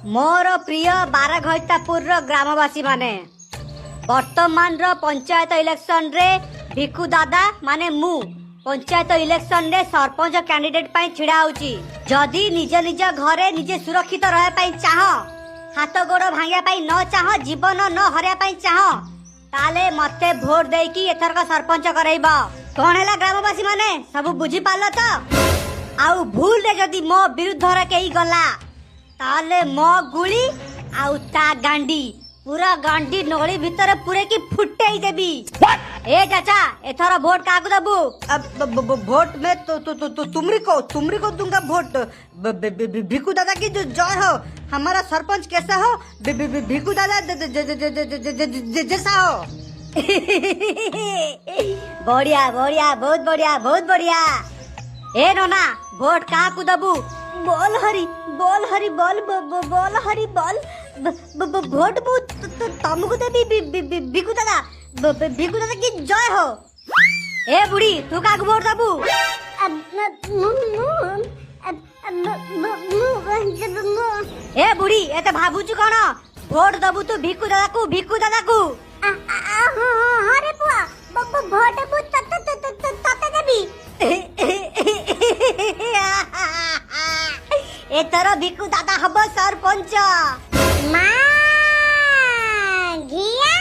मोर प्रिय बाराघैतापुर ग्रामवासी माने वर्तमान पंचायत इलेक्शन रे भिकु दादा माने मु पंचायत इलेक्शन रे सरपंच कैंडिडेट पाई छिड़ा होची। जदि निज निज घरे निजे सुरक्षित रहे पाई चाह, हाथ गोड़ भांगिया पाई न चाह, जीवन न हरिया पाई चाह, ताले मते भोट देकी एथरक सरपंच करैब। कोन हैला ग्रामवासी माने सब बुझी पालो तो? आउ भूल रे जदि मो विरुद्ध रे केई गला ताले मो गुली आउ ता गांडी पूरा गांडी नोली भीतर पूरे की फुटेई देबी। ए चाचा एथरा वोट काकू दबू? वोट में तो तुमरी को दूंगा वोट। भिकू दादा की जो जय हो, हमारा सरपंच कैसा हो, भिकू दादा जैसा हो। बढ़िया बढ़िया बहुत बढ़िया बहुत बढ़िया। ए नोना वोट काकू दबू? बोल हरी बोल हरी बोल बोल हरी बोल वोट बू तुमको देबी भिकू दादा की जय हो। ए बुढ़ी तू काकू वोट दबू? ए बुढ़ी एते भाबुचु कोन? वोट दबू तू भिकू दादा को? अरे बुआ वोट बू तते देबी। एथर भिकू दादा हब सरपंच। मां घिया